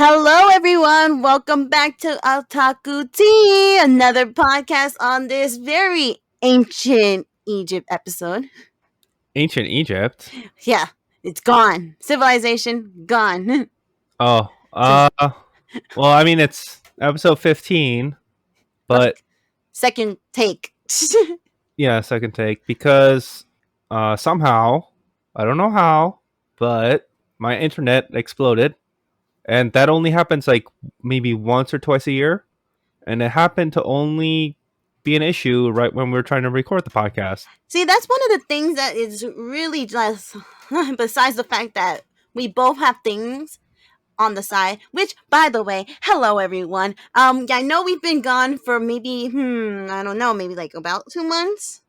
Hello, everyone. Welcome back to Otaku Tea, another podcast on this very ancient Egypt episode. Ancient Egypt. Yeah, it's gone. Civilization gone. Oh, So well, I mean, it's episode 15, let's but second take. yeah, second take because somehow, I don't know how, but my internet exploded, and that only happens like maybe once or twice a year, and it happened to only be an issue right when we were trying to record the podcast. See, that's one of the things that is really just, besides the fact that we both have things on the side, which, by the way, hello everyone. I know we've been gone for maybe, I don't know, maybe like about 2 months.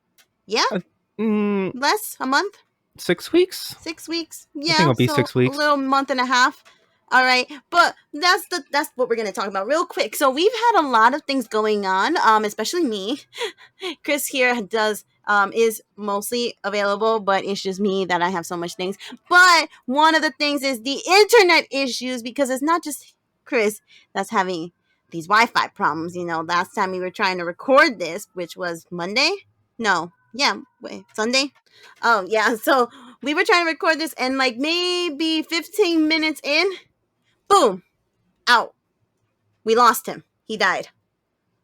Yeah, Uh, mm, less a month. 6 weeks? 6 weeks. I think Yeah, it'll be so six a weeks. little month and a half. All right, but that's what we're gonna talk about real quick. So we've had a lot of things going on, especially me. Chris here does is mostly available, but it's just me that I have so much things. But one of the things is the internet issues because it's not just Chris that's having these Wi-Fi problems. You know, last time we were trying to record this, which was Monday. No, yeah, wait, Sunday. Oh yeah, so we were trying to record this, and like maybe 15 minutes in, boom, out. We lost him. He died.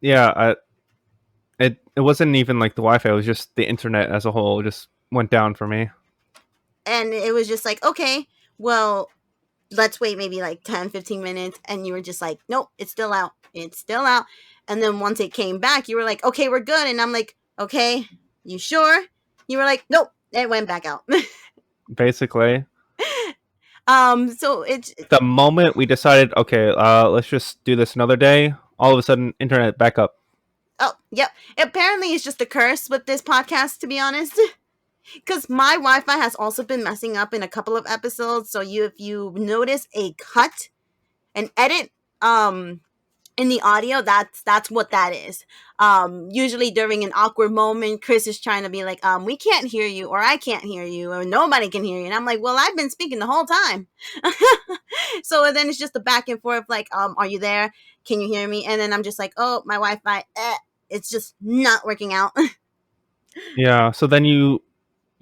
Yeah, it wasn't even like the Wi-Fi; it was just the internet as a whole just went down for me. And it was just like, okay, well, let's wait maybe like 10, 15 minutes. And you were just like, nope, it's still out. It's still out. And then once it came back, you were like, okay, we're good. And I'm like, okay, you sure? You were like, nope, it went back out. Basically, So it's the moment we decided, okay, let's just do this another day, all of a sudden, internet back up. oh, yep. Apparently it's just a curse with this podcast, to be honest. Because my Wi-Fi has also been messing up in a couple of episodes. So if you notice a cut, an edit, in the audio, that's what that is. Usually during an awkward moment, Chris is trying to be like, we can't hear you, or I can't hear you, or nobody can hear you. And I'm like, well, I've been speaking the whole time. So then it's just a back and forth, like, are you there? Can you hear me? And then I'm just like, oh, my Wi-Fi, it's just not working out. Yeah, so then you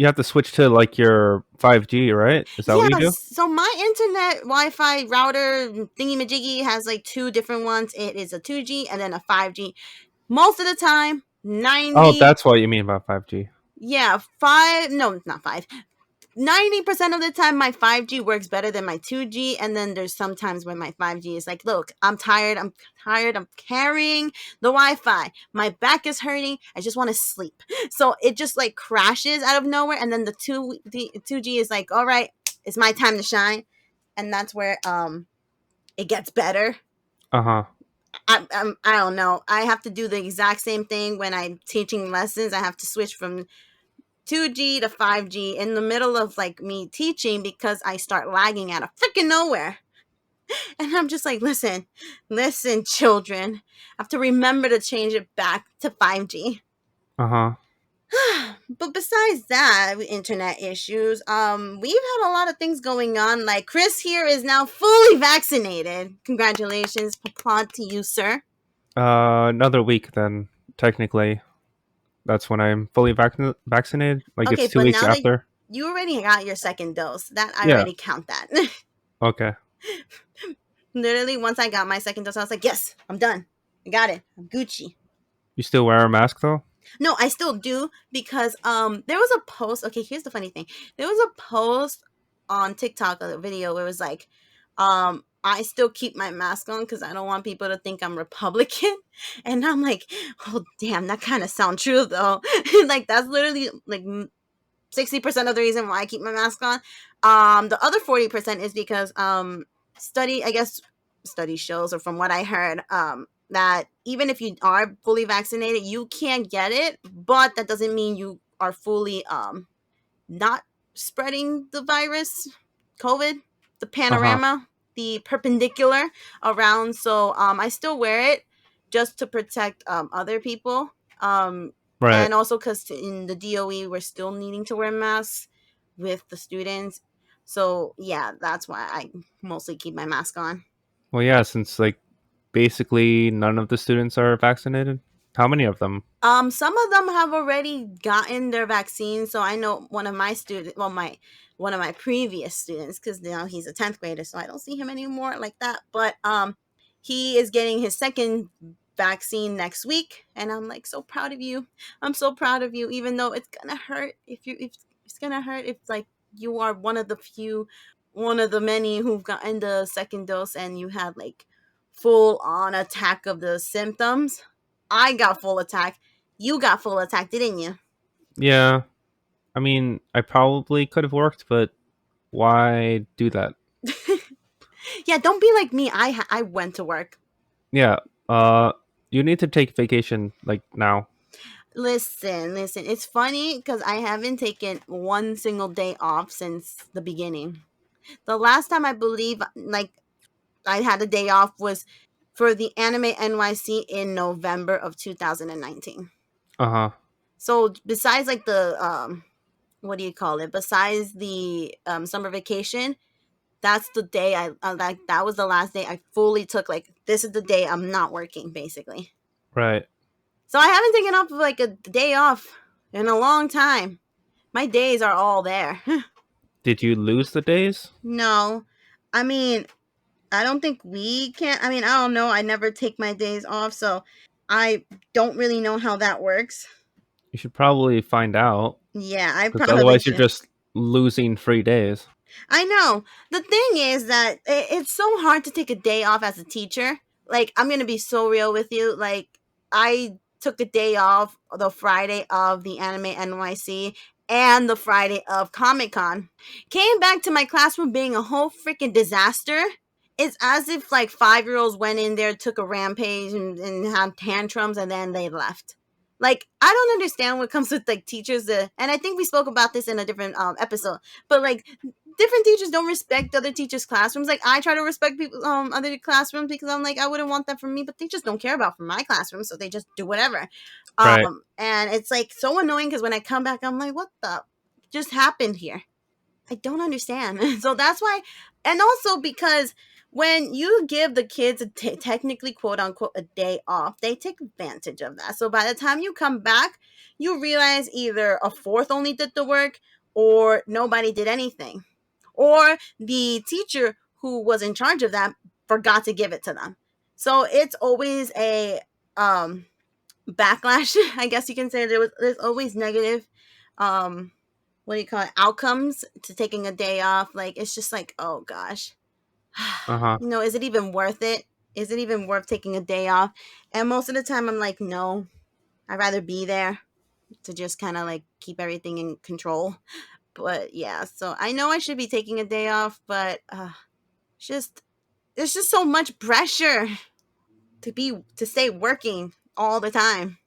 have to switch to like your 5G, right? Is that what you Yes. do? So my internet Wi-Fi router thingy majiggy has like two different ones. It is a 2G and then a 5G. Most of the time, Oh, 90, that's what you mean by 5G. yeah, five, no, not five. 90% of the time, my 5G works better than my 2G. And then there's sometimes when my 5G is like, look, I'm tired. I'm carrying the Wi-Fi. My back is hurting. I just want to sleep. So it just like crashes out of nowhere. And then the 2G is like, all right, it's my time to shine. And that's where it gets better. Uh huh. I don't know. I have to do the exact same thing when I'm teaching lessons. I have to switch from 2G to 5G in the middle of like me teaching because I start lagging out of freaking nowhere. And I'm just like, listen, children. I have to remember to change it back to 5G. Uh huh. But besides that, internet issues, we've had a lot of things going on. Like Chris here is now fully vaccinated. Congratulations, applaud to you, sir. Another week then. Technically, that's when I'm fully vaccinated. Like Okay, it's two but weeks now that after. you already got your second dose, that I Yeah. already count that. Okay. Literally, once I got my second dose, I was like, yes, I'm done. I got it. I'm Gucci. You still wear a mask though? No, I still do because there was a post. Okay, here's the funny thing. There was a post on TikTok, a video where it was like, I still keep my mask on because I don't want people to think I'm Republican. And I'm like, oh damn, that kind of sounds true though. Like that's literally like 60% of the reason why I keep my mask on. The other 40% is because I guess study shows, or from what I heard, that even if you are fully vaccinated, you can get it, but that doesn't mean you are fully not spreading the virus, COVID, the Uh huh. panorama, the perpendicular around. So I still wear it just to protect other people. Right. And also because in the DOE, we're still needing to wear masks with the students. So yeah, that's why I mostly keep my mask on. Well, yeah, since like basically none of the students are vaccinated. How many of them? Some of them have already gotten their vaccine. So I know one of my students, well, my one of my previous students, because now he's a 10th grader, so I don't see him anymore like that. But he is getting his second vaccine next week, and I'm like so proud of you. I'm so proud of you, even though it's gonna hurt if it's gonna hurt if like you are one of the few, one of the many who've gotten the second dose, and you had like full on attack of the symptoms. I got full attack. You got full attack, didn't you? Yeah, I mean, I probably could have worked, but why do that? Yeah, don't be like me. I went to work. Yeah, uh, you need to take vacation like now. Listen. It's funny because I haven't taken one single day off since the beginning. The last time I believe like I had a day off was for the Anime NYC in November of 2019. Uh huh. So besides like the what do you call it? Besides the summer vacation, that's the day I like that was the last day I fully took like this is the day I'm not working basically. Right. So I haven't taken off like a day off in a long time. My days are all there. Did you lose the days? No. I mean, I don't think we can. I mean, I don't know. I never take my days off, so I don't really know how that works. You should probably find out, Yeah, I because probably otherwise you're should. just losing free days. I know. The thing is that it's so hard to take a day off as a teacher. Like, I'm going to be so real with you. Like, I took a day off the Friday of the Anime NYC and the Friday of Comic Con. Came back to my classroom being a whole freaking disaster. It's as if like 5-year-olds went in there, took a rampage, and had tantrums, and then they left. Like, I don't understand what comes with like teachers. And I think we spoke about this in a different episode. But like different teachers don't respect other teachers' classrooms. Like I try to respect people other classrooms because I'm like I wouldn't want that for me, but they just don't care about for my classroom, so they just do whatever. Right. And it's like so annoying because when I come back, I'm like, what the just happened here? I don't understand. So that's why, and also because when you give the kids technically quote unquote a day off, they take advantage of that. So by the time you come back, you realize either a fourth only did the work or nobody did anything, or the teacher who was in charge of that forgot to give it to them. So it's always a um, backlash, I guess you can say. There's always negative um, what do you call it outcomes to taking a day off. Like it's just like oh gosh, Uh huh. is it even worth it? Is it even worth taking a day off? And most of the time I'm like no, I'd rather be there to just kind of like keep everything in control. But yeah, so I know I should be taking a day off, but just there's just so much pressure to stay working all the time.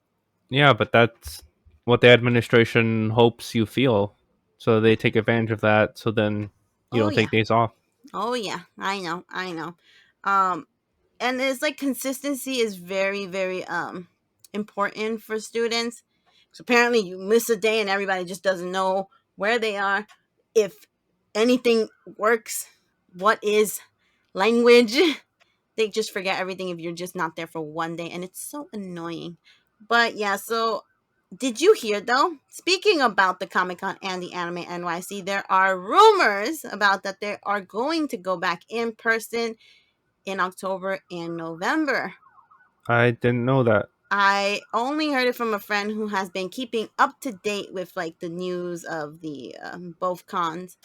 Yeah, but that's what the administration hopes you feel. So they take advantage of that. So then you Oh don't yeah. take days off. Oh yeah, I know. um and it's like consistency is very very important for students. So apparently you miss a day and everybody just doesn't know where they are, if anything works, what is language. They just forget everything if you're just not there for one day, and it's so annoying. But yeah, so did you hear though? Speaking about the Comic Con and the Anime NYC, there are rumors about that they are going to go back in person in October and November. I didn't know that. I only heard it from a friend who has been keeping up to date with like the news of the both cons.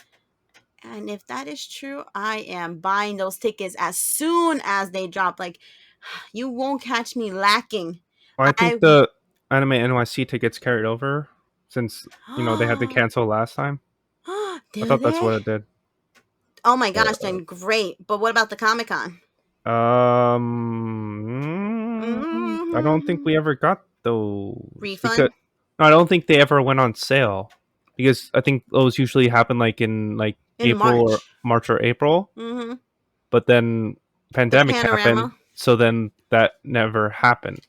And if that is true, I am buying those tickets as soon as they drop. Like, you won't catch me lacking. Well, I I think the Anime NYC tickets carried over since they had to cancel last time. I do thought that's they? what it did. Oh my gosh, Uh, then great. But what about the Comic Con? I don't think Mm-hmm. we ever got those because Refund no, I don't think they ever went on sale because I think those usually happen like in like in April or March. March or April, Mm-hmm. but then The pandemic happened, panorama. so then that never happened.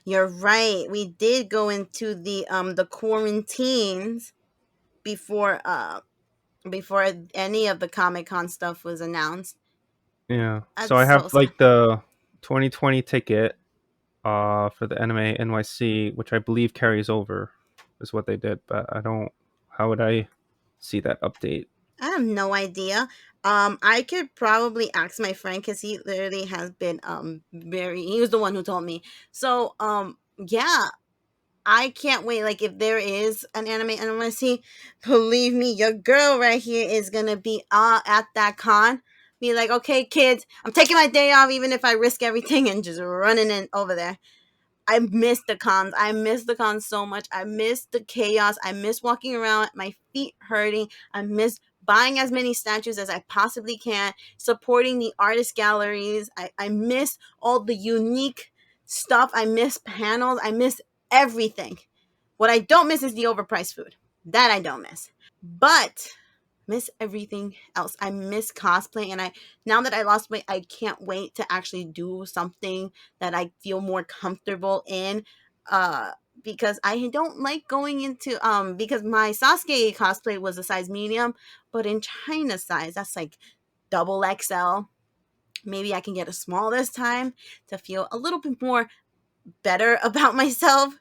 You're right. We did go into the quarantines before before any of the Comic Con stuff was announced. Yeah. So That's I so have sad. like the 2020 ticket for the anime NYC, which I believe carries over, is what they did. But I don't. How would I see that update? I have no idea. I could probably ask my friend because he literally has been very. He was the one who told me. So yeah, I can't wait. Like if there is an anime NYC, believe me, your girl right here is gonna be at that con. Be like, okay, kids, I'm taking my day off, even if I risk everything, and just running in over there. I miss the cons. I miss the cons so much. I miss the chaos. I miss walking around, my feet hurting. I miss buying as many statues as I possibly can, supporting the artist galleries. I miss all the unique stuff. I miss panels. I miss everything. What I don't miss is the overpriced food. That I don't miss. But miss everything else. I miss cosplay, and I now that I lost weight, I can't wait to actually do something that I feel more comfortable in. Uh because I don't like going into because my Sasuke cosplay was a size medium, but in China size, that's like double XL. Maybe I can get a small this time to feel a little bit more better about myself.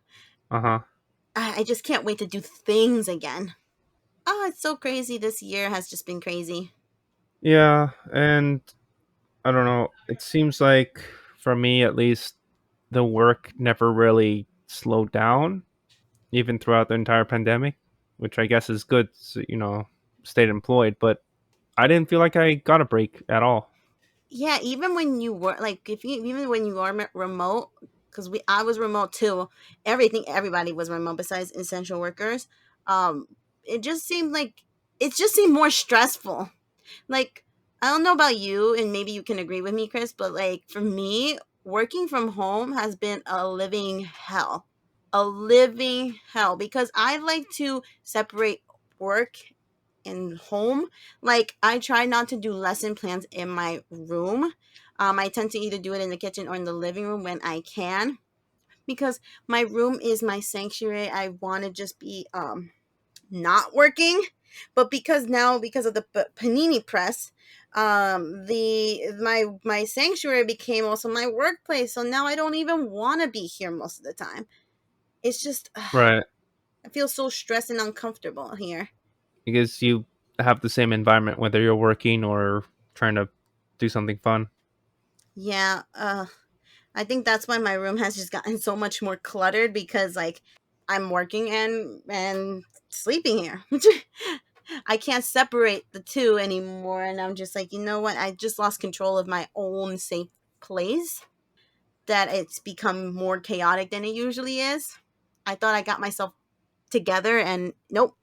Uh huh. I just can't wait to do things again. Oh, it's so crazy. This year has just been crazy. Yeah, and I don't know. It seems like for me, at least, the work never really slowed down, even throughout the entire pandemic, which I guess is good. So, stayed employed, but I didn't feel like I got a break at all. Yeah, even when you were like, if you even when you are remote, because I was remote too. Everybody was remote besides essential workers. Um, it just seemed like it just seemed more stressful. Like I don't know about you, and maybe you can agree with me, Chris, but like for me, working from home has been a living hell, because I like to separate work and home. Like I try not to do lesson plans in my room. I tend to either do it in the kitchen or in the living room when I can, because my room is my sanctuary. I want to just be not working, but because of the panini press, the my sanctuary became also my workplace. So now I don't even want to be here most of the time. It's just Right. I feel so stressed and uncomfortable here. Because you have the same environment whether you're working or trying to do something fun. Yeah, I think that's why my room has just gotten so much more cluttered, because like I'm working and sleeping here. I can't separate the two anymore, and I'm just like, you know what? I just lost control of my own safe place. That it's become more chaotic than it usually is. I thought I got myself together, and nope.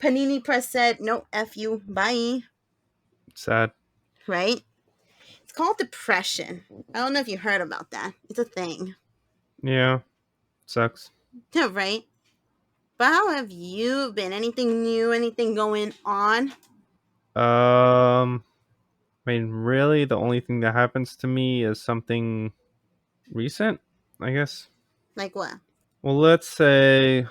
Panini Press said, "No, f you, bye." Sad. Right? It's called depression. I don't know if you heard about that. It's a thing, Yeah, sucks. right? But how have you been? Anything new? Anything going on? I mean, really, the only thing that happens to me is something recent, I guess. Like what? Well, let's say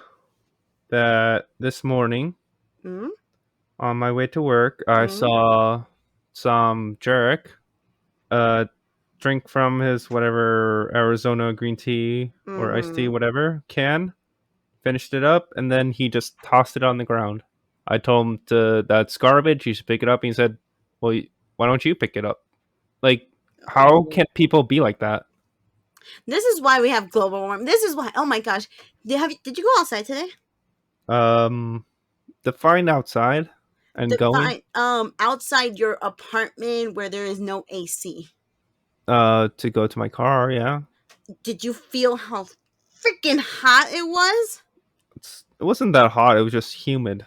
that this morning, Mm? on my way to work, I Mm? saw some jerk uh, drink from his whatever Arizona green tea or iced tea, Mm-hmm. whatever can, finished it up, and then he just tossed it on the ground. I told him that's garbage. You should pick it up. And he said, "Well, why don't you pick it up?" Like, how Oh. can people be like that? This is why we have global warming. This is why. Oh my gosh. Did you go outside today? Um, define outside and going. Define outside your apartment where there is no AC. To go to my car. Yeah, Did you feel how freaking hot it was? it wasn't that hot. It was just humid.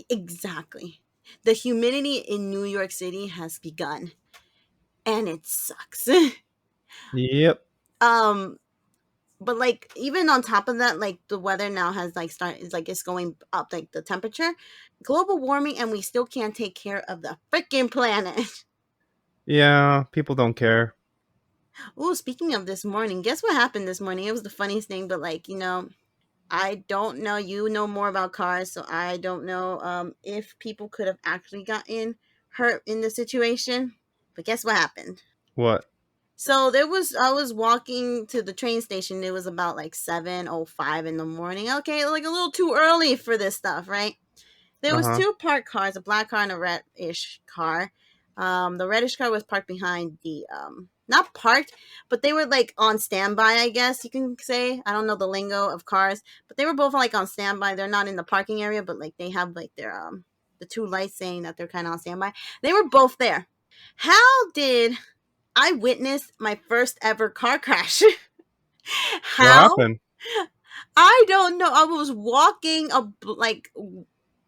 Exactly. The humidity in New York City has begun, and it sucks. Yep. um but like even on top of that, like the weather now has like started, it's like it's going up, like the temperature, global warming, and we still can't take care of the freaking planet. Yeah, people don't care. Oh, speaking of this morning, guess what happened this morning? It was the funniest thing, but like, I don't know. You know more about cars, so I don't know if people could have actually gotten hurt in the situation. But guess what happened? What? So there was I was walking to the train station. It was about like 7:05 in the morning. Okay, like a little too early for this stuff, right? There Uh was huh. two parked cars, a black car and a reddish car. The reddish car was parked behind the not parked, but they were like on standby, I guess you can say. I don't know the lingo of cars, but they were both like on standby. They're not in the parking area, but like they have like their the two lights saying that they're kind of on standby. They were both there. How did I witness my first ever car crash? What How? happened? I don't know. I was walking like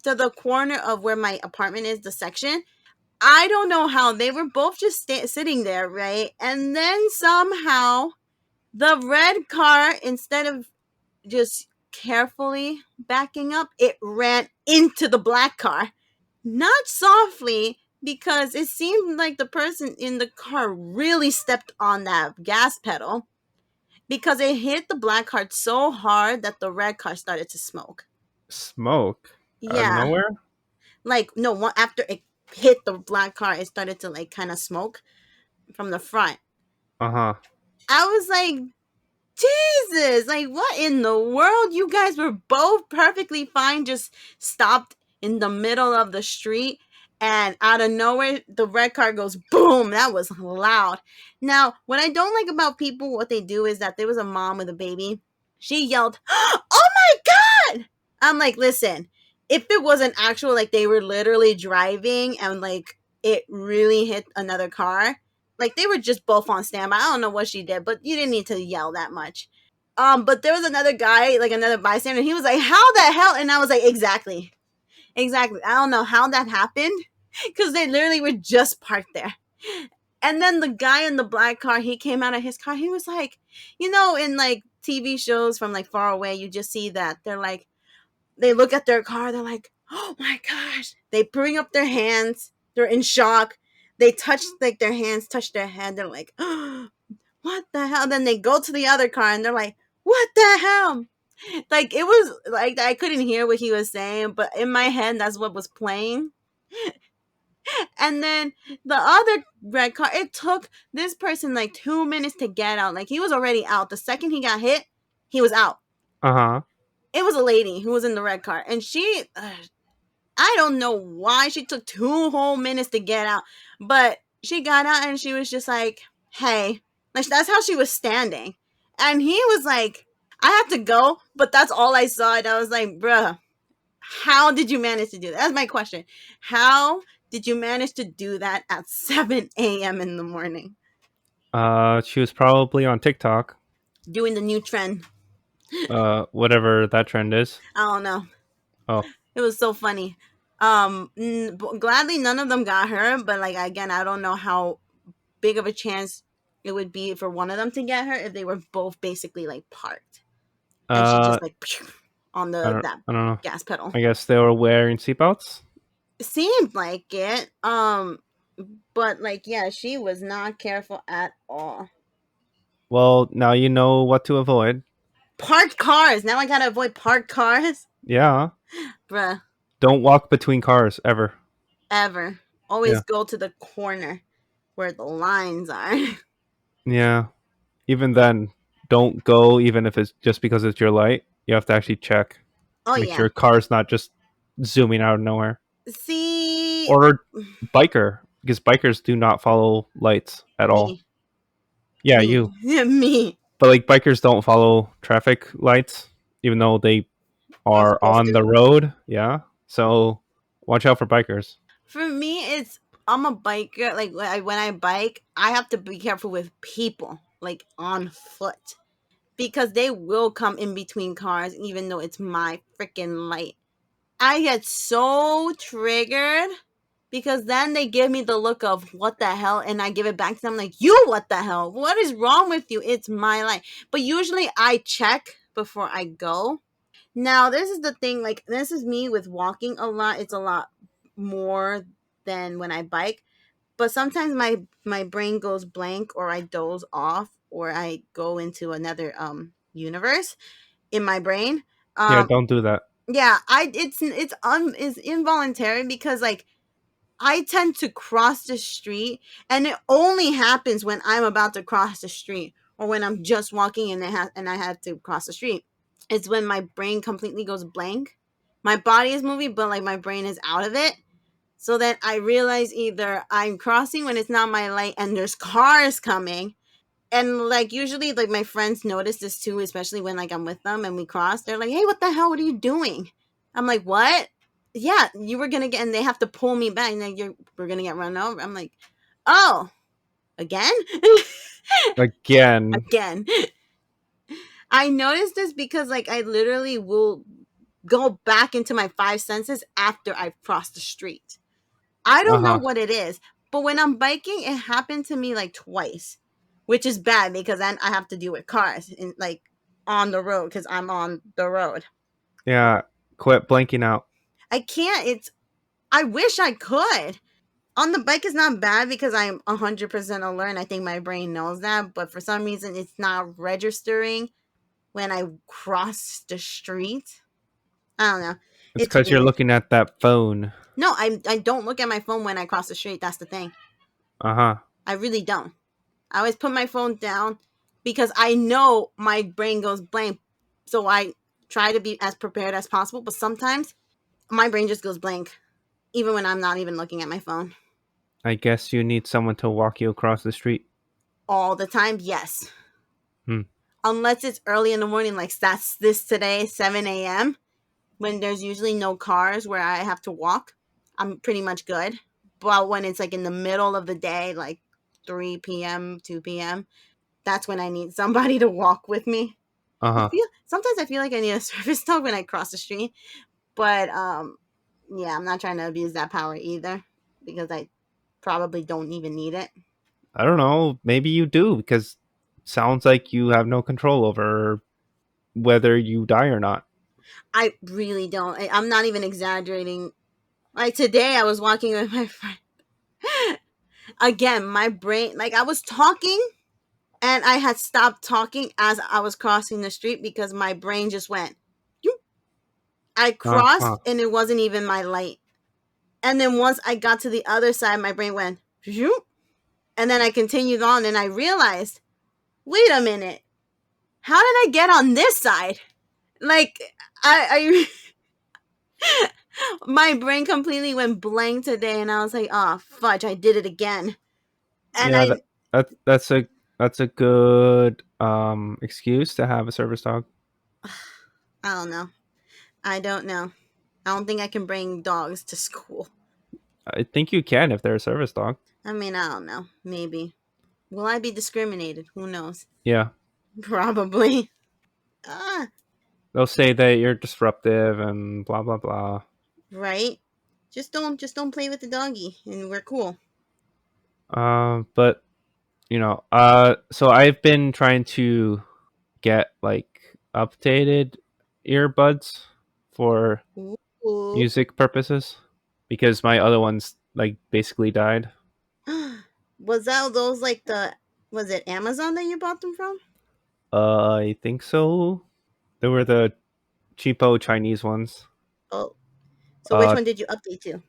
to the corner of where my apartment is, the section. I don't know how they were both just sitting there, right? And then somehow the red car, instead of just carefully backing up, it ran into the black car. Not softly, because it seemed like the person in the car really stepped on that gas pedal because it hit the black car so hard that the red car started to smoke. Smoke out of Yeah. nowhere? Like, no, after it hit the black car, it started to like kind of smoke from the front. Uh huh. I was like, Jesus, like what in the world? You guys were both perfectly fine, just stopped in the middle of the street, and out of nowhere the red car goes boom. That was loud. Now, what I don't like about people, what they do is that there was a mom with a baby. She yelled, "Oh my god!" I'm like, listen, if it was an actual, like they were literally driving and like it really hit another car, like they were just both on standby. I don't know what she did, but you didn't need to yell that much. But there was another guy, like another bystander. He was like, "How the hell?" And I was like, "Exactly, exactly." I don't know how that happened because they literally were just parked there. And then the guy in the black car, he came out of his car. He was like, in like TV shows from like far away, you just see that they're like, they look at their car, they're like, "Oh my gosh!" They bring up their hands, they're in shock. They touch like their hands, touch their head. They're like, "Oh, what the hell?" Then they go to the other car and they're like, "What the hell?" Like it was like I couldn't hear what he was saying, but in my head that's what was playing. And then the other red car, it took this person like 2 minutes to get out. Like he was already out. The second he got hit, he was out. Uh huh. It was a lady who was in the red car, and I don't know why she took 2 whole minutes to get out, but she got out and she was just like, "Hey," like that's how she was standing, and he was like, "I had to go," but that's all I saw, and I was like, "Bruh, how did you manage to do that?" That's my question. How did you manage to do that at 7 a.m. in the morning, She was probably on TikTok. doing the new trend? Whatever that trend is. I don't know. Oh. It was so funny. Gladly none of them got her, but like again, I don't know how big of a chance it would be for one of them to get her if they were both basically like parked and she Uh, just like on I the don't. that I don't know. gas pedal. I guess they were wearing seatbelts. It seemed like it. But like yeah, she was not careful at all. Well, now you know what to avoid. Parked cars. Now I gotta avoid parked cars. Yeah. Bruh. Don't walk between cars ever. Ever. Yeah. Always go to the corner where the lines are. Yeah. Even then, don't go even if it's just because it's your light. You have to actually check. Oh Make sure yeah. your car's not just zooming out of nowhere. See Or biker, because bikers do not follow lights at all. me. Yeah, Me. you. Me. But like bikers don't follow traffic lights, even though they Are are supposed on to. the road. Yeah. So watch out for bikers. For me, it's I'm a biker. Like when I bike, I have to be careful with people, like on foot, because they will come in between cars, even though it's my freaking light. I get so triggered because then they give me the look of what the hell, and I give it back to them like, "You, what the hell? What is wrong with you? It's my light." But usually I check before I go. Now, this is the thing, like, this is me with walking a lot. It's a lot more than when I bike. But sometimes my brain goes blank or I doze off or I go into another universe in my brain. Yeah, Um don't do that. yeah, I it's involuntary because like I tend to cross the street, and it only happens when I'm about to cross the street or when I'm just walking and I had to cross the street. It's when my brain completely goes blank. My body is moving, but like my brain is out of it. So then I realize either I'm crossing when it's not my light and there's cars coming, and like usually like my friends notice this too, especially when like I'm with them and we cross. They're like, hey, what the hell, what are you doing? I'm like, what? Yeah, you were gonna get, and they have to pull me back, and then we're gonna get run over. I'm like, oh, again? Again. Again. I noticed this because like I literally will go back into my five senses after I've crossed the street. I don't know Uh-huh. what it is, but when I'm biking, it happened to me like twice, which is bad because then I have to deal with cars in like on the road because I'm on the road. Yeah. Quit blanking out. I can't. It's. I wish I could. On the bike is not bad because I'm 100% alert. And I think my brain knows that, but for some reason it's not registering when I cross the street. I don't know. It's It's because you're weird. looking at that phone. No, I don't look at my phone when I cross the street. That's the thing. Uh-huh. I really don't. I always put my phone down because I know my brain goes blank. So I try to be as prepared as possible, but sometimes my brain just goes blank, even when I'm not even looking at my phone. I guess you need someone to walk you across the street. All the time, yes. Hmm. Unless it's early in the morning, like that's this today, 7 a.m., when there's usually no cars where I have to walk, I'm pretty much good. But when it's like in the middle of the day, like 3 p.m., 2 p.m., that's when I need somebody to walk with me. Uh-huh. Sometimes I feel like I need a service dog when I cross the street, but yeah, I'm not trying to abuse that power either because I probably don't even need it. I don't know. Maybe you do because sounds like you have no control over whether you die or not. I really don't. I'm not even exaggerating. Like today, I was walking with my friend. Again, my brain, like I was talking and I had stopped talking as I was crossing the street because my brain just went. "Yoop." I Uh-huh. crossed and it wasn't even my light. And then once I got to the other side, my brain went. "Yoop." And then I continued on and I realized, wait a minute, how did I get on this side? Like, I my brain completely went blank today and I was like, oh, fudge, I did it again. And Yeah, I, that's a good excuse to have a service dog. I don't know. I don't know. I don't think I can bring dogs to school. I think you can if they're a service dog. I mean, I don't know. Maybe. Will I be discriminated? Who knows? Yeah. Probably. Ah, They'll say that you're disruptive and blah blah blah. right? Just don't play with the doggy and we're cool. But so I've been trying to get like updated earbuds for Ooh. music purposes because my other ones like basically died. Was that those like the was it Amazon that you bought them from? I think so. They were the cheapo Chinese ones. Oh, so which Uh, one did you update to?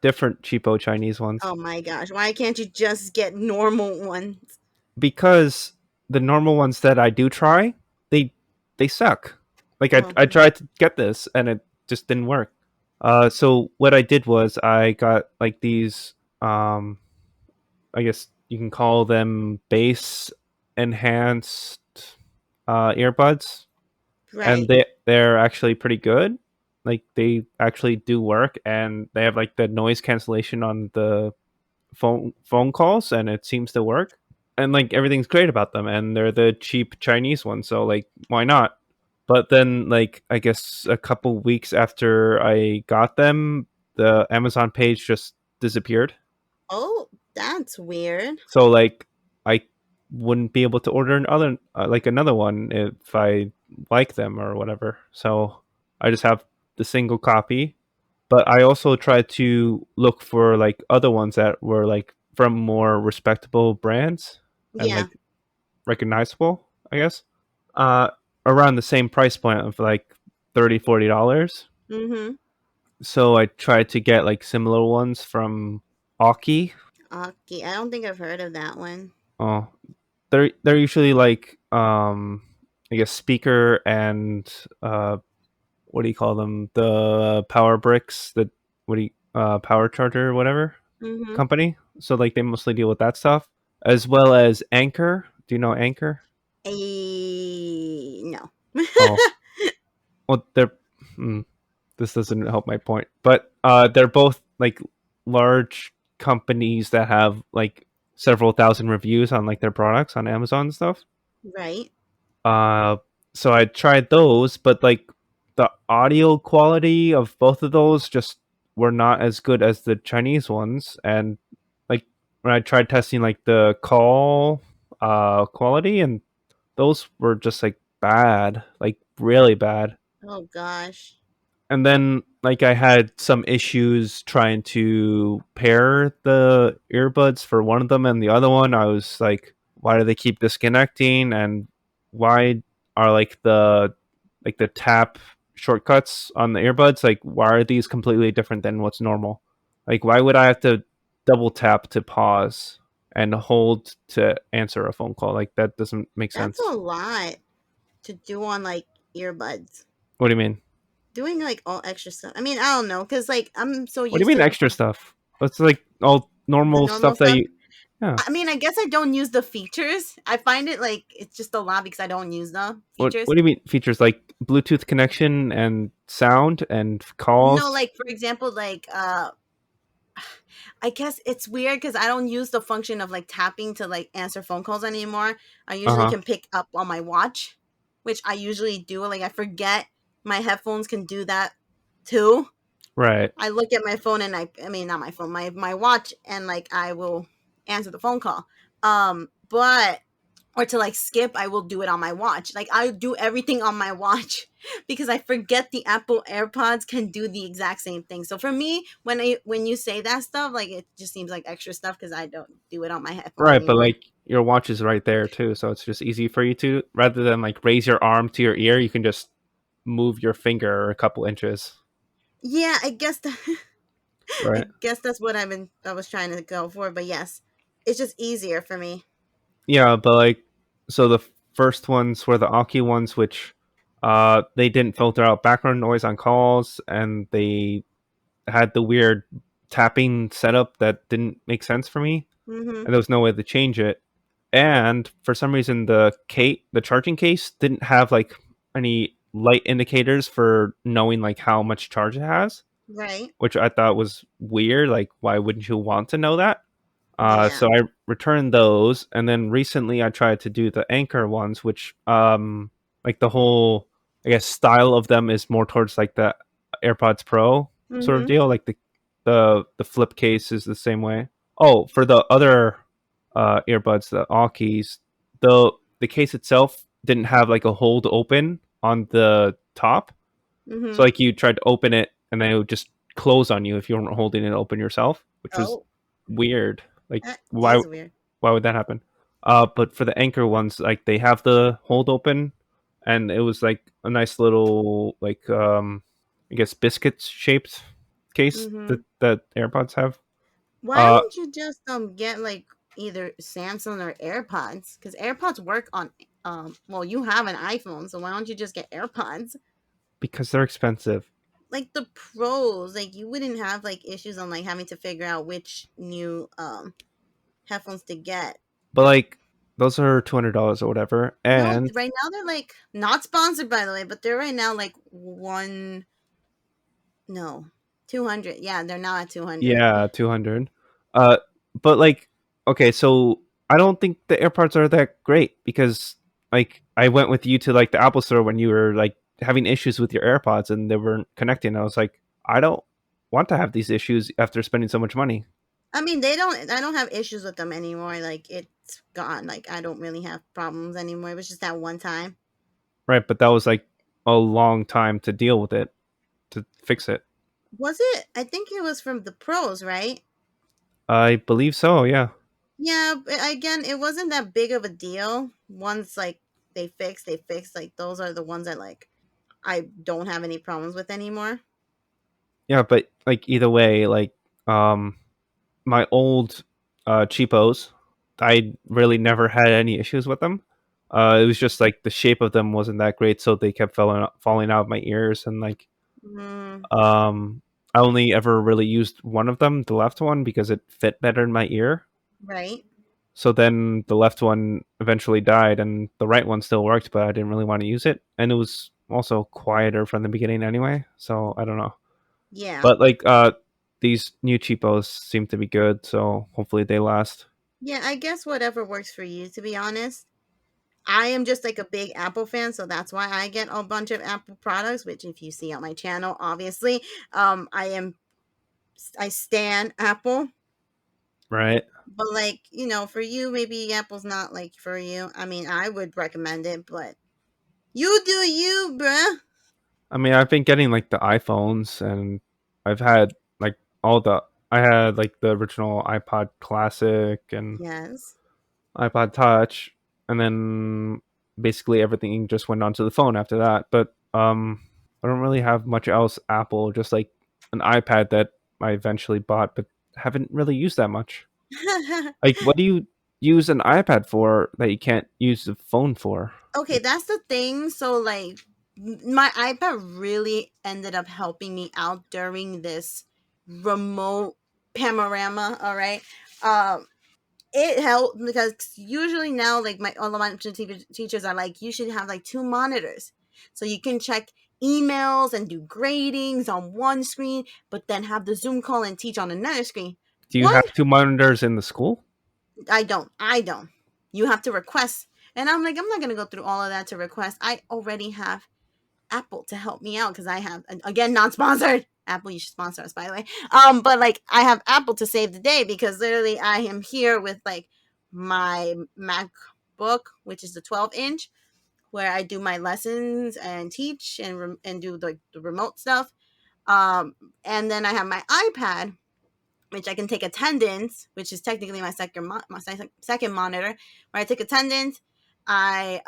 different cheapo Chinese ones Oh my gosh, why can't you just get normal ones? because the normal ones that I do try, they they suck. Like I Oh, I tried to get this and it just didn't work. So what I did was I got like these I guess you can call them bass enhanced earbuds, and right. they're actually pretty good. Like they actually do work, and they have like the noise cancellation on the phone calls, and it seems to work. And like everything's great about them, and they're the cheap Chinese ones, so like why not? But then like I guess a couple weeks after I got them, the Amazon page just disappeared. Oh, that's weird. So like I wouldn't be able to order another like another one if I like them or whatever. So I just have the single copy. But I also tried to look for like other ones that were like from more respectable brands and Yeah. like recognizable, I guess. Uh around the same price point of like $30-$40. Mm-hmm. So I tried to get like similar ones from Aki. Okay, I don't think I've heard of that one. Oh, they're usually like I guess speaker and what do you call them? The power bricks, the what do you power charger or whatever Mm-hmm. company. So like they mostly deal with that stuff as well as Anchor. Do you know Anchor? No. Oh, well they're mm, this doesn't help my point. But they're both like large companies that have like several thousand reviews on like their products on Amazon and stuff. Right. Uh, so I tried those, but like the audio quality of both of those just were not as good as the Chinese ones. And like when I tried testing like the call quality, and those were just like bad, like really bad. Oh gosh. And then like I had some issues trying to pair the earbuds for one of them, and the other one I was like, why do they keep disconnecting, and why are like the tap shortcuts on the earbuds, like why are these completely different than what's normal? Like why would I have to double tap to pause and hold to answer a phone call? Like that doesn't make That's sense. a lot to do on like earbuds. What do you mean? Doing like all extra stuff. I mean, I don't know, cause like I'm so What do you used mean to extra stuff? It's like all the normal normal stuff that stuff. you. Yeah. I mean, I guess I don't use the features. I find it like it's just a lot because I don't use the What features. do you mean features like Bluetooth connection and sound and No, calls? like for example, like I guess it's weird because I don't use the function of like tapping to like answer phone calls anymore. I Uh usually huh. can pick up on my watch, which I usually do. Like I forget my headphones can do that too. Right. I look at my phone and I mean not my phone, my watch and like I will answer the phone call. But or to like skip, I will do it on my watch. Like I do everything on my watch because I forget the Apple AirPods can do the exact same thing. So for me, when you say that stuff, like it just seems like extra stuff because I don't do it on my headphone Right, but anymore. like your watch is right there too, so it's just easy for you to rather than like raise your arm to your ear, you can just move your finger a couple inches. Yeah, Right. I guess that's what I was trying to go for. But yes, it's just easier for me. Yeah, but like so the first ones were the Aki ones, which they didn't filter out background noise on calls, and they had the weird tapping setup that didn't make sense for me, Mm-hmm. and there was no way to change it. And for some reason, the charging case didn't have like any light indicators for knowing like how much charge it has, Right. which I thought was weird. Like, why wouldn't you want to know that? Yeah. So I returned those, and then recently I tried to do the Anchor ones, which like the whole I guess style of them is more towards like the AirPods Pro sort of Mm-hmm. deal. Like the flip case is the same way. Oh, for the other earbuds, the Aukis, the case itself didn't have like a hold open on the top, so Mm-hmm. like you tried to open it and then it would just close on you if you weren't holding it open yourself, which was Oh, weird. Like that why is weird. why would that happen? But for the Anchor ones, like they have the hold open, and it was like a nice little like I guess biscuit shaped case Mm-hmm. that AirPods have. Why Uh, don't you just get like either Samsung or AirPods? Because AirPods work on well, you have an iPhone, so why don't you just get AirPods? because they're expensive. Like the pros, like you wouldn't have like issues on like having to figure out which new headphones to get. But like those are $200 or whatever, No, and right now they're like not sponsored by the way, but they're right now like one no 200. Yeah, they're now at 200. yeah, 200. Uh, but like okay, so I don't think the AirPods are that great because like I went with you to like the Apple store when you were like having issues with your AirPods and they weren't connecting. I was like, I don't want to have these issues after spending so much money. I mean, they don't. I don't have issues with them anymore. Like it's gone. Like I don't really have problems anymore. It was just that one time. Right, but that was like a long time to deal with it, to fix it. Was it? I think it was from the pros, right? I believe so, yeah. Yeah. But again, it wasn't that big of a deal. Once like they fixed. Like those are the ones that like I don't have any problems with anymore. yeah, but like either way, like um my old cheapos, I really never had any issues with them. It was just like the shape of them wasn't that great, so they kept falling out of my ears, and like Mm, I only ever really used one of them, the left one, because it fit better in my ear. right. So then the left one eventually died, and the right one still worked, but I didn't really want to use it, and it was also quieter from the beginning anyway. So I don't know, Yeah. but like these new cheapos seem to be good, so hopefully they last. Yeah, I guess whatever works for you, to be honest. I am just like a big Apple fan, so that's why I get a bunch of Apple products, which if you see on my channel, obviously, I stan Apple. Right. But like, for you, maybe Apple's not like for you. I mean, I would recommend it, but you do you, bruh. I mean, I've been getting like the iPhones, and I've had like all the I had like the original iPod Classic and Yes. iPod Touch, and then basically everything just went onto the phone after that. But I don't really have much else Apple, just like an iPad that I eventually bought, but haven't really used that much. Like, what do you use an iPad for that you can't use the phone for? Okay, that's the thing. So like my iPad really ended up helping me out during this remote panorama, all right? Um it helped because usually now like my all of my teachers are like you should have like two monitors. So you can check emails and do gradings on one screen, but then have the Zoom call and teach on another screen. Do you One, have two monitors in the school? I don't. You have to request. And I'm like, I'm not gonna go through all of that to request. I already have Apple to help me out because I have again non-sponsored. Apple, you should sponsor us, by the way. But like I have Apple to save the day because literally I am here with like my MacBook, which is the 12-inch, where I do my lessons and teach and do the remote stuff. Um, and then I have my iPad, which I can take attendance, which is technically my second monitor, where I take attendance. I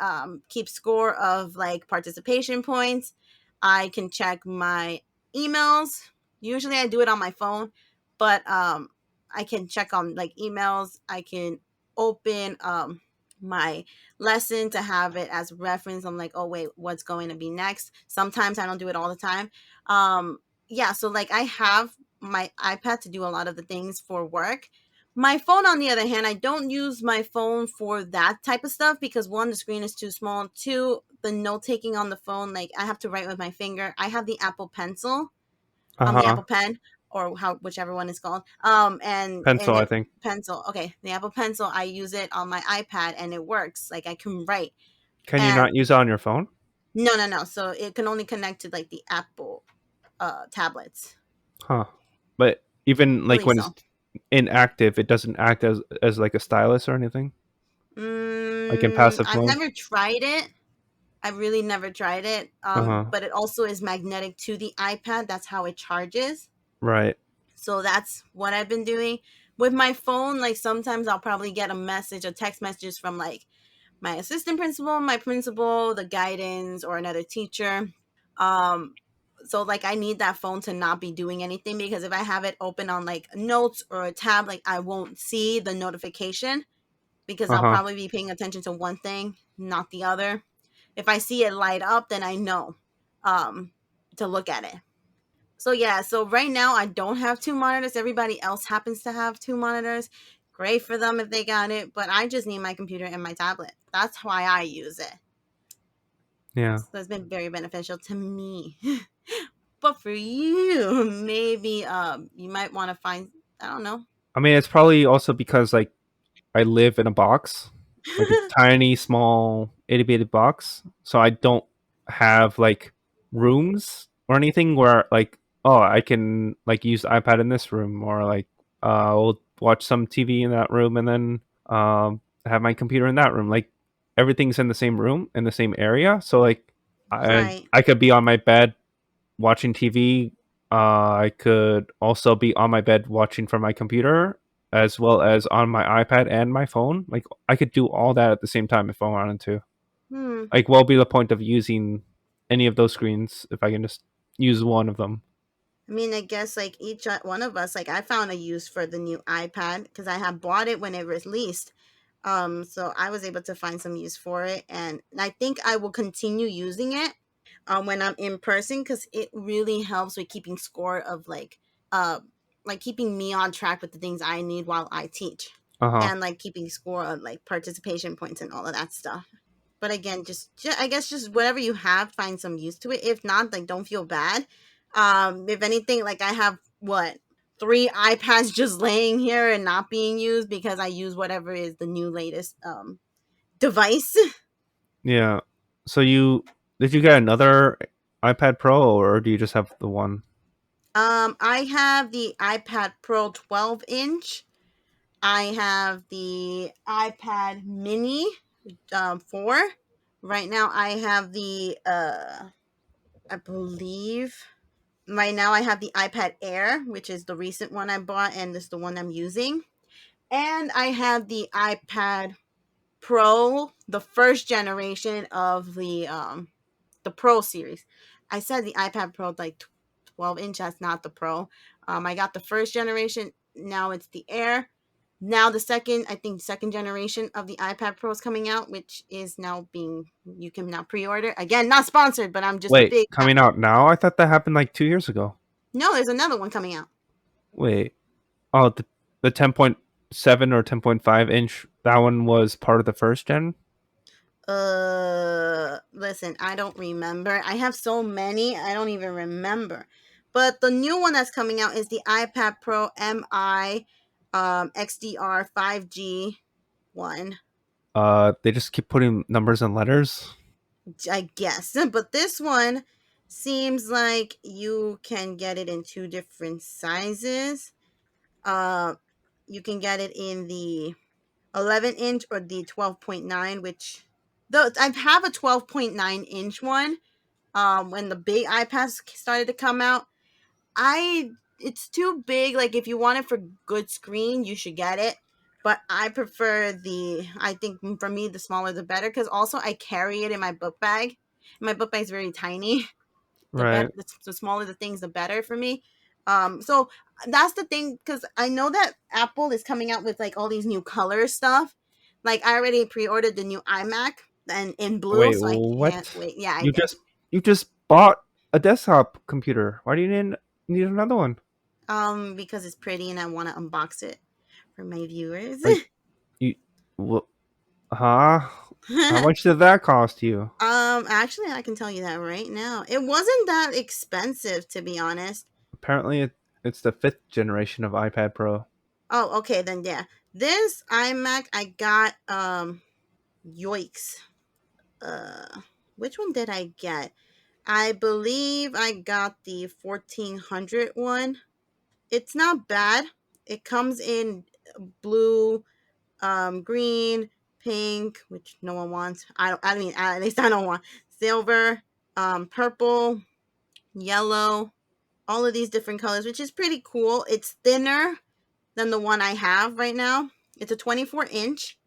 keep score of like participation points. I can check my emails. Usually I do it on my phone, but I can check on like emails. I can open my lesson to have it as reference. I'm like, oh wait, what's going to be next? Sometimes I don't do it all the time. Yeah, so like I have my iPad to do a lot of the things for work. My phone, on the other hand, I don't use my phone for that type of stuff because one, the screen is too small. Two, the note taking on the phone, like I have to write with my finger. I have the Apple Pencil, Uh the huh. Apple Pen, or how whichever one is called. And Pencil, I it think. pencil. Okay, the Apple Pencil. I use it on my iPad and it works. Like I can write. Can you And not use it on your phone? no, no, no. So it can only connect to like the Apple tablets. Huh. But even I like believe when so. it's inactive, it doesn't act as like a stylus or anything. Like in passive I've mode. never tried it. I really never tried it. Uh huh. But it also is magnetic to the iPad. That's how it charges. Right. So that's what I've been doing with my phone. Like sometimes I'll probably get a message, a text messages from like my assistant principal, my principal, the guidance, or another teacher. Um, so like I need that phone to not be doing anything because if I have it open on like notes or a tab, like I won't see the notification because Uh I'll huh. probably be paying attention to one thing, not the other. If I see it light up, then I know um, to look at it. So yeah, so right now I don't have two monitors. Everybody else happens to have two monitors. Great for them if they got it, but I just need my computer and my tablet. That's why I use it. Yeah. So it's been very beneficial to me. But for you, maybe you might want to find, I don't know. I mean, it's probably also because like I live in a box, like a tiny, small, itty bitty box. So I don't have like rooms or anything where like, oh, I can like use the iPad in this room, or like I'll watch some TV in that room and then have my computer in that room. Like everything's in the same room in the same area. So like Right. I could be on my bed watching TV. I could also be on my bed watching from my computer as well as on my iPad and my phone. Like I could do all that at the same time if I wanted to. Hmm. Like, what would be the point of using any of those screens if I can just use one of them? I mean, I guess like each one of us, like I found a use for the new iPad because I had bought it when it released. So I was able to find some use for it, and I think I will continue using it when I'm in person because it really helps with keeping score of uh like keeping me on track with the things I need while I teach, Uh huh. and like keeping score of like participation points and all of that stuff. But again, I guess just whatever you have, find some use to it. If not, like don't feel bad. If anything, like I have what 3 iPads just laying here and not being used because I use whatever is the new latest device. Yeah. So you did you get another iPad Pro or do you just have the one? I have the iPad Pro 12 inch. I have the iPad Mini 4. Right now, I have the I believe right now I have the iPad Air, which is the recent one I bought, and this is the one I'm using. And I have the iPad Pro, the first generation of the Pro series. I said the iPad Pro like 12 inch. That's not the Pro. I got the first generation. Now it's the Air. Now the second, I think second generation of the iPad Pro is coming out, which is now being you can now pre-order. Again, not sponsored, but I'm just a Wait, big coming out now? I thought that happened like 2 years ago. no. There's another one coming out. Wait. Oh, the 10.7 or 10.5 inch. That one was part of the first gen. Listen, I don't remember. I have so many, I don't even remember. But the new one that's coming out is the iPad Pro MI XDR 5G one, They just keep putting numbers and letters. I guess. But this one seems like you can get it in 2 different sizes. Uh, you can get it in the 11 inch or the 12.9, which though I have a 12.9 inch one when the big iPads started to come out. I It's too big. Like if you want it for good screen, you should get it. But I prefer the. I think for me, the smaller the better. Because also I carry it in my book bag. My book bag is very tiny. The better, Right. the smaller the things, the better for me. So that's the thing. Because I know that Apple is coming out with like all these new color stuff. Like I already pre-ordered the new iMac and in blue, Wait, so I can't what? wait. Yeah, I You did. just you just bought a desktop computer. Why do you need another one? Because it's pretty and I want to unbox it for my viewers. Like you, wh- huh? How much did that cost you? Actually, I can tell you that right now. It wasn't that expensive, to be honest. Apparently, it's the fifth generation of iPad Pro. Oh, okay, then yeah. This iMac I got, yoicks. Uh, which one did I get? I believe I got the 1400 one. It's not bad. It comes in blue, green, pink, which no one wants. I don't. I mean, at least I don't want silver, purple, yellow. All of these different colors, which is pretty cool. It's thinner than the one I have right now. It's a 24 inch,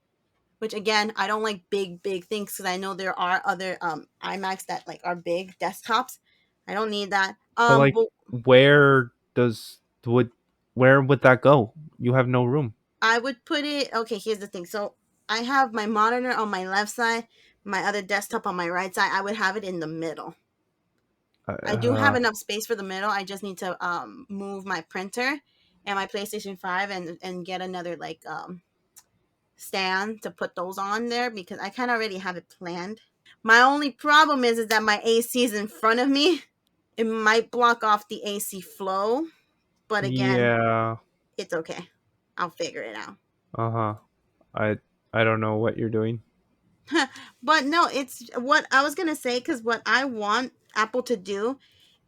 which again, I don't like big things because I know there are other iMacs that like are big desktops. I don't need that. But like, But where does would where would that go? You have no room. I would put it. Okay, here's the thing. So I have my monitor on my left side, my other desktop on my right side. I would have it in the middle. I do have Uh, enough space for the middle. I just need to move my printer and my PlayStation 5 and get another like stand to put those on there because I kind of already have it planned. My only problem is that my AC is in front of me. It might block off the AC flow, but again, yeah. it's okay. I'll figure it out. Uh huh. I I don't know what you're doing. But no, it's what I was gonna say because what I want Apple to do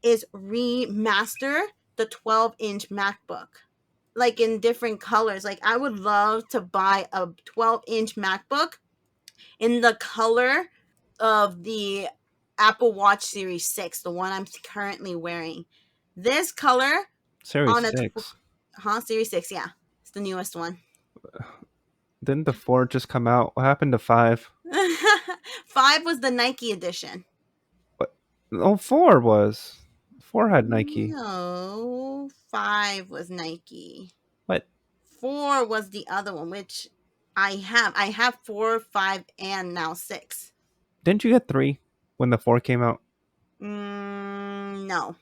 is remaster the 12-inch MacBook, like in different colors. Like I would love to buy a 12-inch MacBook in the color of the Apple Watch Series 6, the one I'm currently wearing. This color Series on six. Series 6, yeah. It's the newest one. Didn't the four just come out? What happened to five? 5 was the Nike edition. What? Oh, four was. 4 had Nike. No, 5 was Nike. What? 4 was the other one, which I have. I have 4, 5, and now 6. Didn't you get 3 when the 4 came out? No,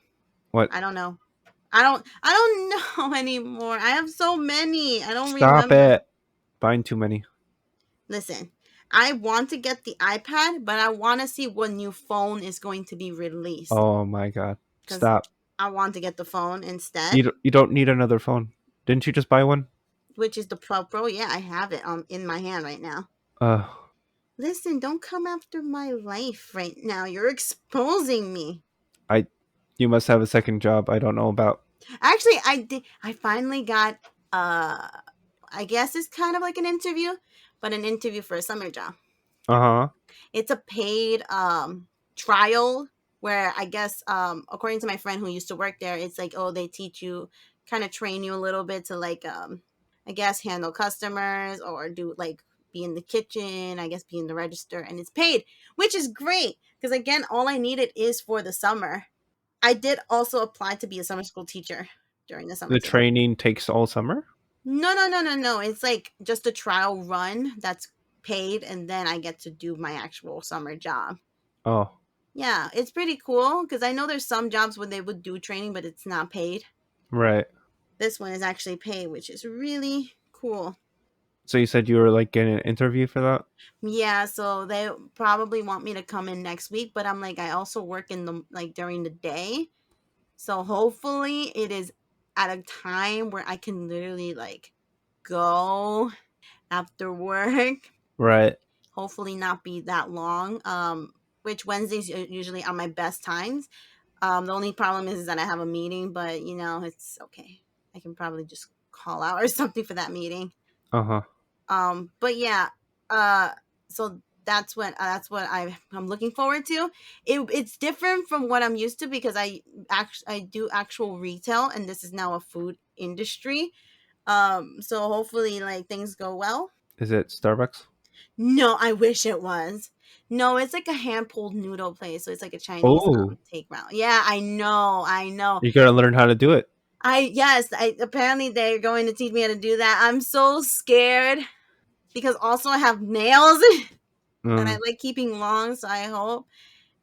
What? I don't know. I don't know anymore. I have so many. I don't Stop remember. it. Buying too many. Listen, I want to get the iPad, but I want to see what new phone is going to be released Oh my god. because Stop. I want to get the phone instead, You don't need another phone. Didn't you just buy one? which is the 12 Pro. Yeah, I have it in my hand right now. Uh, Listen, don't come after my life right now. You're exposing me. I you must have a second job I don't know about. Actually, I did. I finally got. I guess it's kind of like an interview, but an interview for a summer job. Uh-huh. It's a paid trial where I guess according to my friend who used to work there, it's like, oh, they teach you, kind of train you a little bit to like I guess handle customers or do like be in the kitchen, I guess be in the register, and it's paid, which is great because again, all I needed is for the summer. I did also apply to be a summer school teacher during the summer The too. training takes all summer? No, no, no, no, no. It's like just a trial run that's paid, and then I get to do my actual summer job. Oh, Yeah, it's pretty cool because I know there's some jobs where they would do training, but it's not paid. right. This one is actually paid, which is really cool. So you said you were like getting an interview for that? Yeah, so they probably want me to come in next week, but I'm like, I also work in the like during the day. So hopefully it is at a time where I can literally like go after work. Right. Hopefully not be that long. Which Wednesdays usually are my best times. The only problem is that I have a meeting, but you know, it's okay. I can probably just call out or something for that meeting. Uh-huh. But yeah, uh, so I'm looking forward to. It's different from what I'm used to because I do actual retail, and this is now a food industry. So hopefully, like things go well. Is it Starbucks? No, I wish it was. No, it's like a hand pulled noodle place, so it's like a Chinese Oh, take round. Yeah, I know, I know. you got to learn how to do it. I apparently they're going to teach me how to do that. I'm so scared because also I have nails that I Mm, like keeping long, so I hope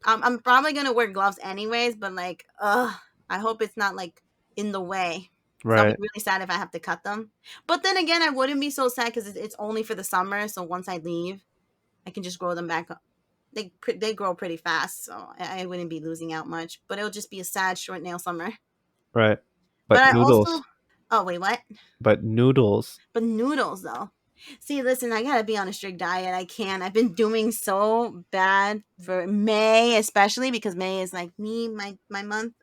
I'm probably gonna wear gloves anyways, but like, I hope it's not like in the way. Cause I'll be right. really sad if I have to cut them. But then again, I wouldn't be so sad because it's only for the summer. So once I leave, I can just grow them back. They grow pretty fast, so I wouldn't be losing out much. But it'll just be a sad short nail summer. Right. But But I also noodles. oh wait, what? But noodles. But noodles though. See, listen, I gotta be on a strict diet. I can't. I've been doing so bad for May, especially because May is like my month.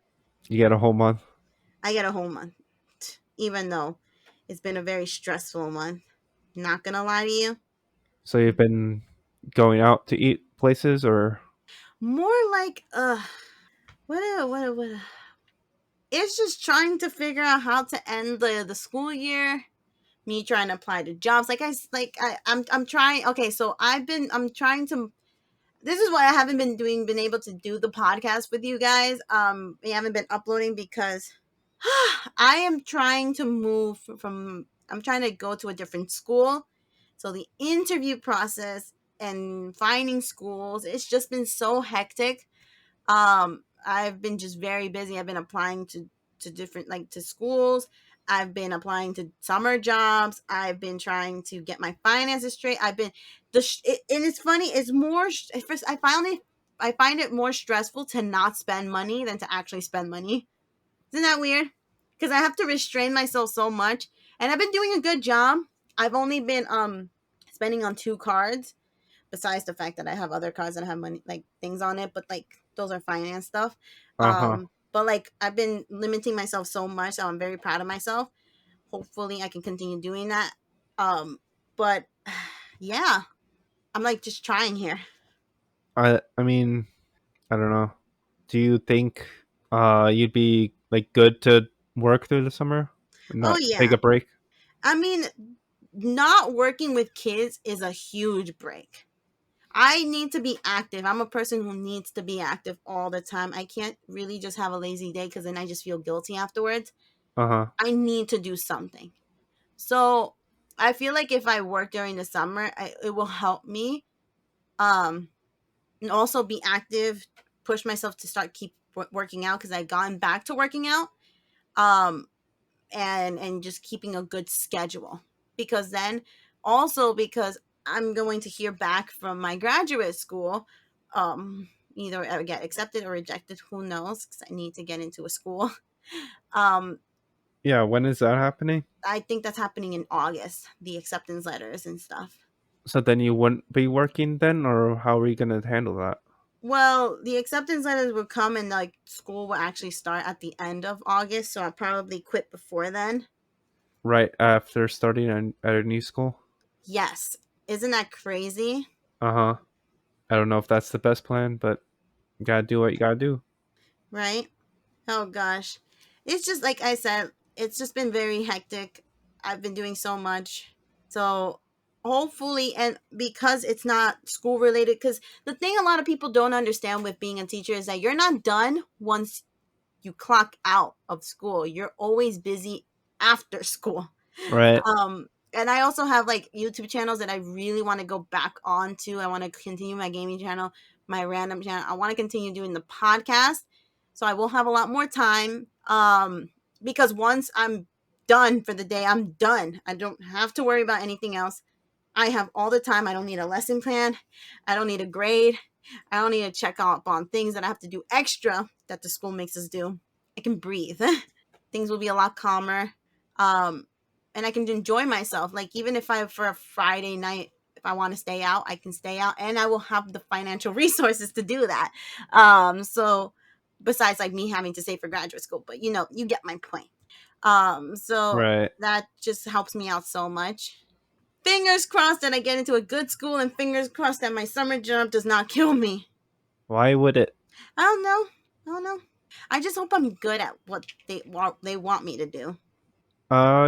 You get a whole month. I get a whole month, even though it's been a very stressful month. Not gonna lie to you. So you've been going out to eat places or More like what it's just trying to figure out how to end the school year. Me trying to apply to jobs. I'm trying. Okay, so I'm trying to. This is why I haven't been able to do the podcast with you guys. I haven't been uploading because I am trying to move from. I'm trying to go to a different school, so the interview process and finding schools, it's just been so hectic. I've been just very busy. I've been applying to different like to schools. I've been applying to summer jobs. I've been trying to get my finances straight. I've been and it's funny. It's more. At first, I find it more stressful to not spend money than to actually spend money. Isn't that weird? Because I have to restrain myself so much, and I've been doing a good job. I've only been spending on 2 cards, besides the fact that I have other cards that have money like things on it, but like those are finance stuff. uh-huh. But like I've been limiting myself so much, so I'm very proud of myself. Hopefully I can continue doing that. Um, but yeah, I'm like just trying here. I mean, I don't know. Do you think you'd be like good to work through the summer? Oh Not take yeah. a break? I mean, not working with kids is a huge break. I need to be active. I'm a person who needs to be active all the time. I can't really just have a lazy day because then I just feel guilty afterwards. Uh huh. I need to do something. So I feel like if I work during the summer, it will help me um and also be active, push myself to start keep working out because I've gone back to working out. Um and just keeping a good schedule, because then also because I'm going to hear back from my graduate school, either I get accepted or rejected, who knows, because I need to get into a school. um Yeah. When is that happening? I think that's happening in August, the acceptance letters and stuff. So then you wouldn't be working then, or how are you gonna handle that? Well, the acceptance letters will come and like school will actually start at the end of August, so I'll probably quit before then. Right after starting at a new school. Yes. Isn't that crazy? Uh huh. I don't know if that's the best plan, but you gotta do what you gotta do. Right? Oh gosh. It's just like I said, it's just been very hectic. I've been doing so much. So hopefully, and because it's not school related, because the thing a lot of people don't understand with being a teacher is that you're not done once you clock out of school. You're always busy after school. Right. And I also have like YouTube channels that I really want to go back on to. I want to continue my gaming channel, my random channel. I want to continue doing the podcast. So I will have a lot more time. Because once I'm done for the day, I'm done. I don't have to worry about anything else. I have all the time. I don't need a lesson plan. I don't need a grade. I don't need to check up on things that I have to do extra that the school makes us do. I can breathe. Things will be a lot calmer. Um, and I can enjoy myself. Like even if I for a Friday night, if I want to stay out, I can stay out, and I will have the financial resources to do that. So besides like me having to save for graduate school, but you get my point. So Right. that just helps me out so much. Fingers crossed that I get into a good school, and fingers crossed that my summer job does not kill me. Why would it? I don't know. I don't know. I just hope I'm good at what they want me to do.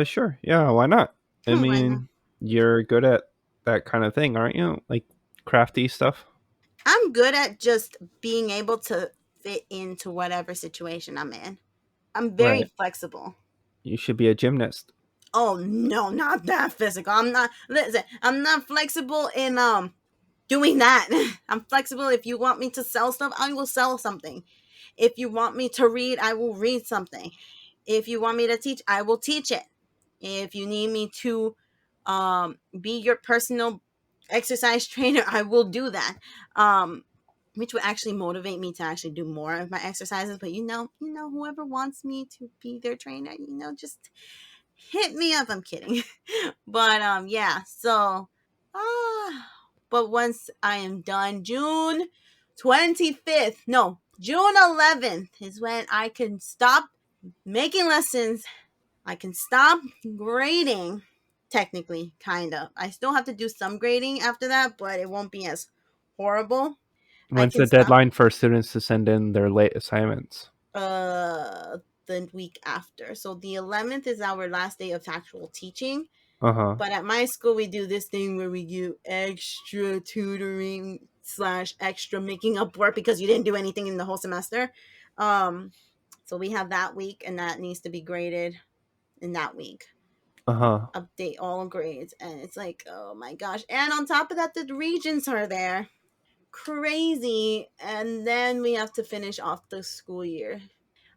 Sure. Yeah. Why not? I Why not? mean, you're good at that kind of thing, aren't you? Like crafty stuff. I'm good at just being able to fit into whatever situation I'm in. I'm very Right. flexible. You should be a gymnast. Oh no, not that physical. I'm not. Listen, I'm not flexible in doing that. I'm flexible. If you want me to sell stuff, I will sell something. If you want me to read, I will read something. If you want me to teach, I will teach it. If you need me to be your personal exercise trainer, I will do that. Which would actually motivate me to actually do more of my exercises. But whoever wants me to be their trainer, just hit me up. I'm kidding. But yeah, so but once I am done, June 25th, no, June 11th is when I can stop making lessons. I can stop grading, technically, kind of. I still have to do some grading after that, but it won't be as horrible. I When's can the stop deadline for students to send in their late assignments? uh the week after. So the 11th is our last day of actual teaching. Uh huh. But at my school, we do this thing where we do extra tutoring slash extra making up work because you didn't do anything in the whole semester. Um, so we have that week, and that needs to be graded in that week. Uh huh. Update all grades, and it's like, oh my gosh! And on top of that, the regents are there, crazy. And then we have to finish off the school year.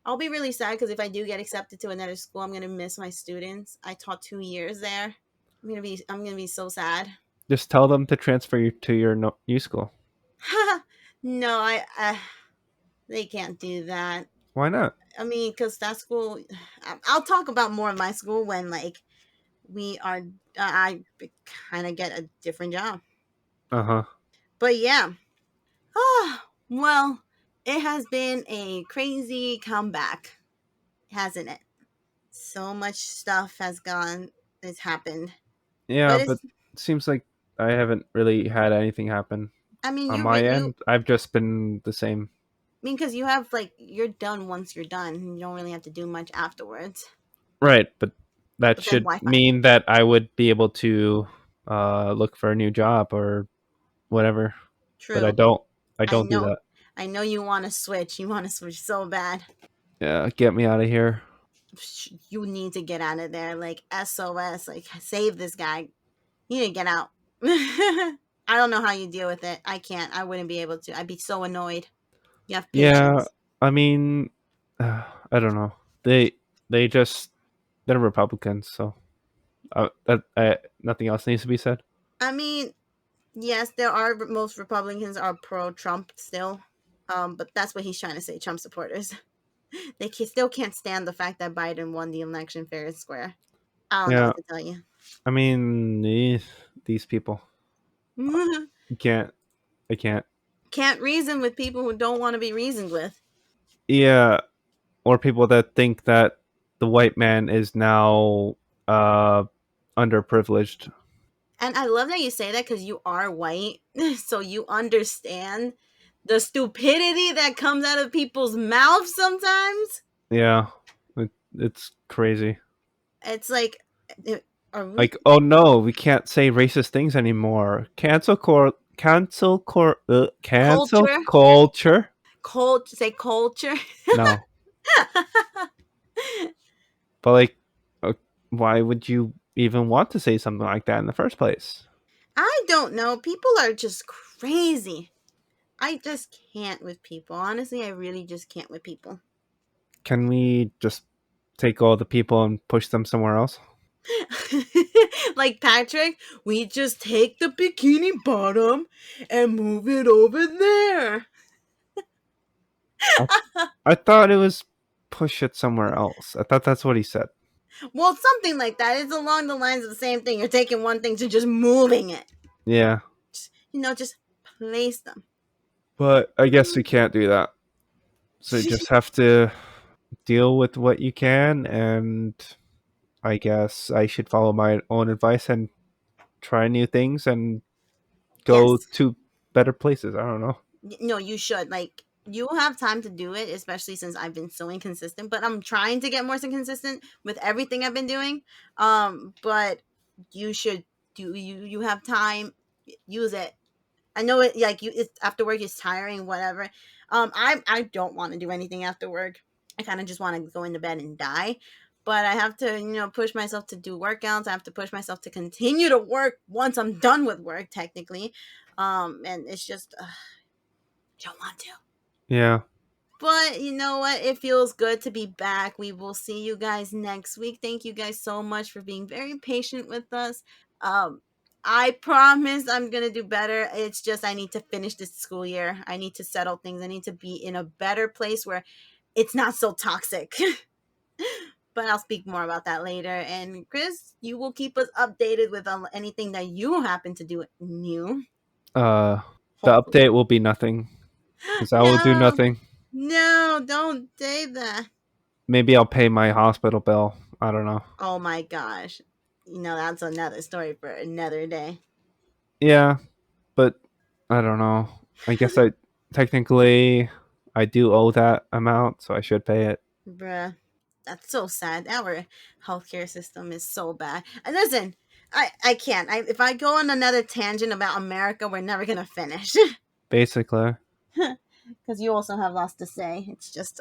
I'll be really sad because if I do get accepted to another school, I'm gonna miss my students. I taught 2 years there. I'm gonna be so sad. Just tell them to transfer you to your new school. No, they can't do that. Why not? I mean, because that school, I'll talk about more of my school when like we are. I kind of get a different job. Uh huh. But yeah. Oh well, it has been a crazy comeback, hasn't it? So much stuff has happened. Yeah, But but it's. it seems like I haven't really had anything happen I mean, on you my you end. I've just been the same. because you have like you're done once you're done. You don't really have to do much afterwards. Right, but that But then should Wi-Fi. mean that I would be able to look for a new job or whatever. but I True. don't. I I don't do know. that. I know you want to switch. You want to switch so bad. Yeah, get me out of here. You need to get out of there. Like SOS. Like save this guy. You need to get out. I don't know how you deal with it. I can't. I wouldn't be able to. I'd be so annoyed. You have Yeah, patience. I mean, I don't know. They just they're Republicans, so nothing else needs to be said. I mean, yes, there are most Republicans are pro Trump still. But that's what he's trying to say. Trump supporters. Still can't stand the fact that Biden won the election fair and square. I don't know Yeah, what to tell you. I mean, these people. You can't. I can't. Can't reason with people who don't want to be reasoned with. Yeah, or people that think that the white man is now uh underprivileged. And I love that you say that because you are white, so you understand the stupidity that comes out of people's mouths sometimes. Yeah, it's crazy. It's like, are we Like, oh no, we can't say racist things anymore. Cancel culture? culture. Say culture. No, but like, uh, why would you even want to say something like that in the first place? I don't know. People are just crazy. I just can't with people. Honestly, I really just can't with people. Can we just take all the people and push them somewhere else? Like Patrick, we just take the bikini bottom and move it over there. I, I thought it was push it somewhere else. I thought that's what he said. Well, something like that. It's along the lines of the same thing. You're taking one thing to just moving it. Yeah, Just place them. but I guess we can't do that. So you just have to deal with what you can, and I guess I should follow my own advice and try new things and go Yes. to better places. I don't know. No, you should. Like, you have time to do it, especially since I've been so inconsistent. But I'm trying to get more consistent with everything I've been doing. But you should do. You have time. Use it. I know it. Like you, it's after work is tiring. Whatever. I don't want to do anything after work. I kind of just want to go into bed and die. But I have to, push myself to do workouts. I have to push myself to continue to work once I'm done with work, technically. And it's just, I don't want to. Yeah. But you know what? It feels good to be back. We will see you guys next week. Thank you guys so much for being very patient with us. Um, I promise I'm gonna do better. It's just I need to finish this school year. I need to settle things. I need to be in a better place where it's not so toxic. But I'll speak more about that later. And Chris, you will keep us updated with anything that you happen to do new. Uh, the Hopefully. update will be nothing because I will do No, nothing. no, don't say that. Maybe I'll pay my hospital bill. I don't know. Oh my gosh. That's another story for another day. Yeah, but I don't know. I guess I technically I do owe that amount, so I should pay it. Bruh. That's so sad. Our healthcare system is so bad. And listen, I can't. If I go on another tangent about America, we're never gonna finish. Basically. Because you also have lots to say. It's just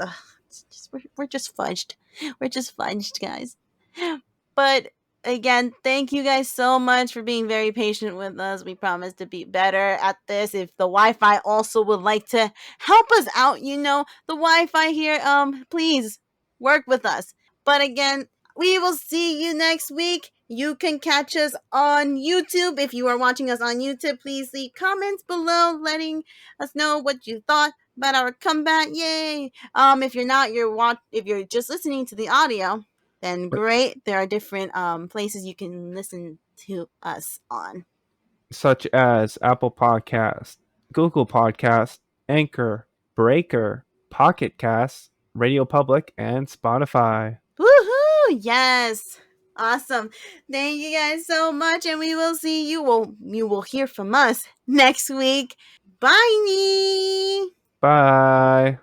we're just fudged. We're just fudged, guys. But again, thank you guys so much for being very patient with us. We promise to be better at this. If the Wi-Fi also would like to help us out, the Wi-Fi here, please work with us. But again, we will see you next week. You can catch us on YouTube. If you are watching us on YouTube, please leave comments below letting us know what you thought about our comeback. Yay! If you're not, if you're just listening to the audio, then great. There are different places you can listen to us on. Such as Apple Podcast, Google Podcast, Anchor, Breaker, Pocket Cast, Radio Public, and Spotify. Woohoo! Yes. Awesome. Thank you guys so much, and we will see you. Well, you will hear from us next week. Bye. Bye.